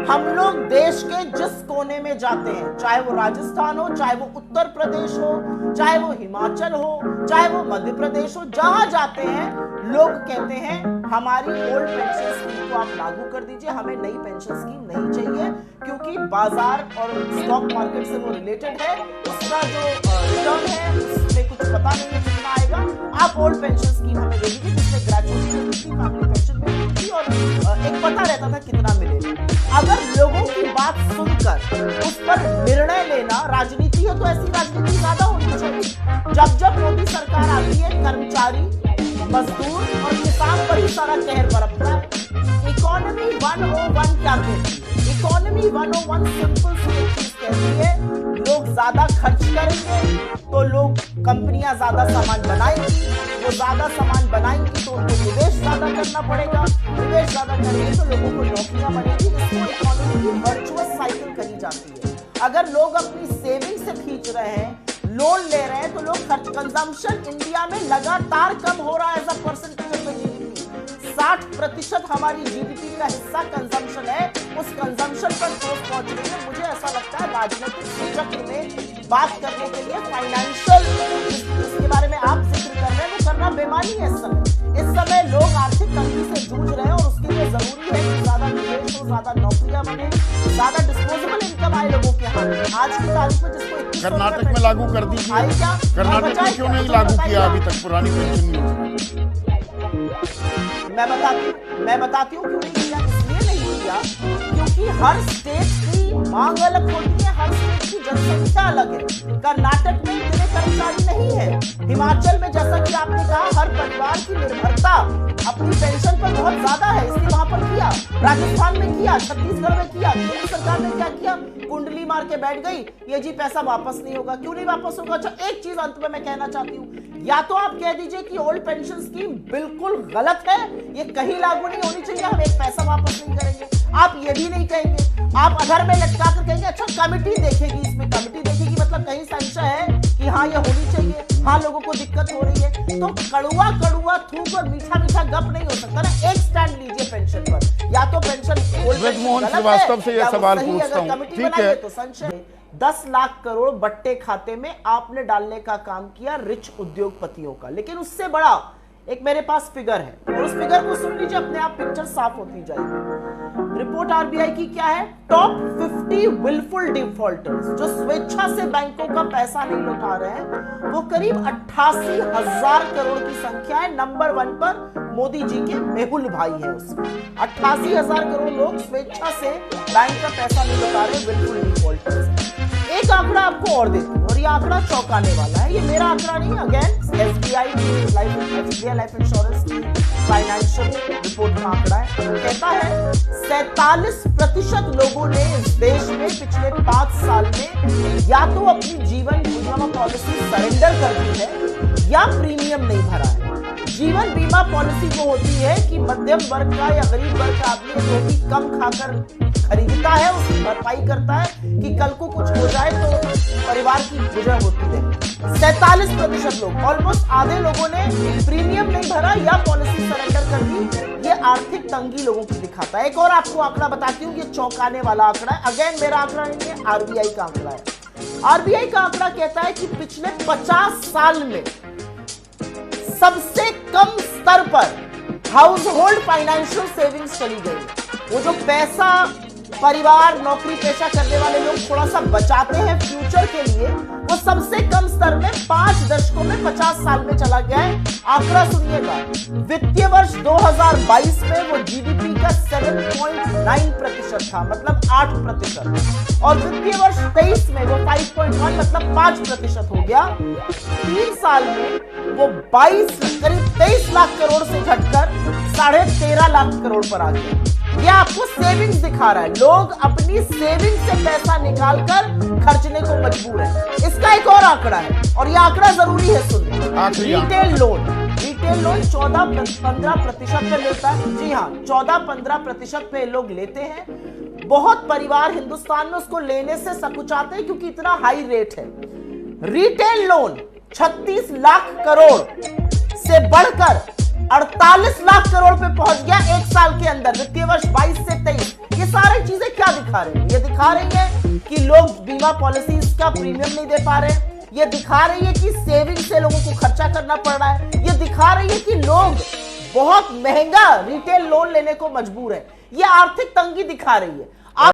हम लोग देश के जिस कोने में जाते हैं, चाहे वो राजस्थान हो, चाहे वो उत्तर प्रदेश हो, चाहे वो हिमाचल हो, चाहे वो मध्य प्रदेश हो, जहां जाते हैं लोग कहते हैं हमारी ओल्ड पेंशन स्कीम को आप लागू कर दीजिए, हमें नई पेंशन स्कीम नहीं चाहिए, क्योंकि बाजार और स्टॉक मार्केट से वो रिलेटेड है, उसका जो रिटर्न है उसमें कुछ पता नहीं है कितना आएगा, आप ओल्ड पेंशन स्कीम हमें दे दीजिए जिसमें ग्रेजुएटी मिलती थी, फैमिली पेंशन मिलती थी और एक पता रहता था कितना मिलेगा। अगर लोगों की बात सुनकर उस पर निर्णय लेना राजनीति है तो ऐसी राजनीति ज्यादा होनी चाहिए। जब जब मोदी सरकार आती है कर्मचारी, मजदूर और किसान पर ही सारा कहर बरपता है। इकोनॉमी 101 क्या कहती है? इकोनॉमी 101 सिंपल सी चीज कहती है, लोग ज्यादा खर्च करेंगे तो लोग कंपनियां ज्यादा सामान बनाएंगी, वो ज्यादा सामान बनाएंगी तो उनको निवेश ज्यादा करना पड़ेगा, निवेश ज्यादा करेंगे तो लोगों को नौकरियां बनेगी। इसको इकोनॉमी की वर्चुअस साइकिल कही जाती है। अगर लोग अपनी सेविंग से खींच रहे हैं, लोन ले रहे हैं, तो लोग खर्च, कंजम्पशन इंडिया में लगातार कम हो रहा है as a percentage of GDP. 60% हमारी जीडीपी का हिस्सा कंजम्पशन है। उस कंजम्पशन पर ठोस पहुंच रही है। मुझे ऐसा लगता है राजनीतिक चक्र में बात करने के लिए फाइनेंशियल जिसके बारे में आप जिक्र कर रहे हैं वो करना बेमानी है। इस समय लोग आर्थिक तंगी से जूझ रहे हैं और उसके लिए जरूरी है कि ज्यादा निवेश हो, ज्यादा नौकरियां बने, ज्यादा डिस्पोजेबल इनकम आए लोगों के हाथ में। आज की तारीख में जिसको कर्नाटक में लागू कर दीजिए। कर्नाटक में क्यों नहीं लागू किया अभी तक पुरानी पेंशन योजना? मैं बताती हूँ क्यों नहीं किया। इसलिए नहीं किया क्योंकि हर स्टेट की मांग अलग होती है, हर स्टेट की जनसंख्या अलग है। कर्नाटक में इतने कर्मचारी नहीं है। हिमाचल में जैसा कि आपने कहा हर परिवार की निर्भरता अपनी पेंशन पर बहुत ज्यादा है, इसलिए वहां पर किया। राजस्थान में किया, छत्तीसगढ़ में किया। केंद्र सरकार ने क्या किया? कुंडली मार के बैठ गई, ये जी पैसा वापस नहीं होगा। क्यों नहीं वापस होगा? अच्छा, एक चीज अंत में मैं कहना चाहती हूँ, या तो आप कह दीजिए कि ओल्ड पेंशन स्कीम बिल्कुल गलत है, ये कहीं लागू नहीं होनी चाहिए, हम एक पैसा वापस नहीं करेंगे। आप ये भी नहीं कहेंगे, आप अधर में लटका कर कहेंगे अच्छा कमिटी देखेगी, इसमें कमिटी देखेगी, मतलब कहीं संशय है कि हाँ ये होनी चाहिए, हाँ लोगों को दिक्कत हो रही है। तो कड़ुआ कड़ुआ थूक और मीठा मीठा गप नहीं हो सकता ना। एक स्टैंड लीजिए पेंशन पर, या तो पेंशन मोहन श्रीवास्तव से यह सवाल पूछता हूं, ठीक है? तो संशय 10 लाख करोड़ बट्टे खाते में आपने डालने का काम किया रिच उद्योगपतियों का। लेकिन उससे बड़ा एक मेरे पास फिगर है, और उस फिगर को सुन लीजिए, अपने आप पिक्चर साफ होती जाएगी। रिपोर्ट आरबीआई की क्या है? टॉप 50 विलफुल डिफॉल्टर्स जो स्वेच्छा से बैंकों का पैसा नहीं लौटा रहे हैं, वो करीब 88,000 करोड़ की संख्या है। नंबर 1 पर मोदी जी के मेहुल भाई है। उसमें 88,000 करोड़ लोग स्वेच्छा से बैंक का पैसा नहीं लौटा रहे, विलफुल डिफॉल्टर्स। एक आंकड़ा आपको और देती हूं, और ये आंकड़ा चौंकाने वाला है। ये मेरा आंकड़ा नहीं, अगेन एसबीआई की लाइफ इंश्योरेंस की फाइनेंशियल रिपोर्ट का आंकड़ा है। वो कहता है 47% लोगों ने इस देश में पिछले 5 साल में या तो अपनी जीवन बीमा पॉलिसी सरेंडर कर दी है या प्रीमियम नहीं भरा है। जीवन बीमा पॉलिसी वो होती है कि मध्यम वर्ग का या गरीब वर्ग का आदमी जो भी कम खाकर खरीदता है उसकी भरपाई करता है कि कल को कुछ हो जाए तो परिवार की गुजर होती है। 47% लोग, ऑलमोस्ट आधे लोगों ने प्रीमियम नहीं भरा या पॉलिसी सरेंडर कर दी। ये आर्थिक तंगी लोगों की दिखाता है। एक और आपको आंकड़ा बताती हूँ, ये चौंकाने वाला आंकड़ा है। अगेन मेरा आंकड़ा नहीं है, आरबीआई का आंकड़ा है। आरबीआई का आंकड़ा कहता है कि पिछले 50 साल में सबसे कम स्तर पर हाउस होल्ड फाइनेंशियल सेविंग्स चली गई। वो जो पैसा परिवार, नौकरी पेशा करने वाले लोग थोड़ा सा बचाते हैं फ्यूचर के लिए, वो सबसे कम स्तर में 5 दशकों में 50 साल में चला गया है। आंकड़ा सुनिएगा, वित्तीय वर्ष 2022 में वो जीडीपी का 7.9% था, मतलब 8%, और वित्तीय वर्ष 23 में वो 5.1 मतलब 5% हो गया। 3 साल में वो 22 करीब 23 लाख करोड़ से घटकर 13.5 लाख करोड़ पर आ गया। ये आपको सेविंग्स दिखा रहा है। लोग अपनी सेविंग से पैसा निकालकर खर्चने को मजबूर है। इसका एक और आंकड़ा है, और ये आंकड़ा जरूरी है सुनने। रिटेल लोन 14-15% पे लेता है। जी हाँ, 14-15% पे लोग लेते हैं। बहुत परिवार हिंदुस्तान में उसको लेने से सकुचाते हैं क्योंकि इतना हाई रेट है। रिटेल लोन 36 लाख करोड़ से बढ़कर 48 लाख करोड़ पे पहुंच गया 1 साल के अंदर, वित्तीय वर्ष 22 से 23। ये सारी चीजें क्या दिखा रही है? ये दिखा रही है कि लोग बीमा पॉलिसीज का प्रीमियम नहीं दे पा रहे, ये दिखा रही है कि सेविंग से लोगों को खर्चा करना पड़ रहा है, ये दिखा रही है कि लोग बहुत महंगा रिटेल लोन लेने को मजबूर है। ये आर्थिक तंगी दिखा रही है।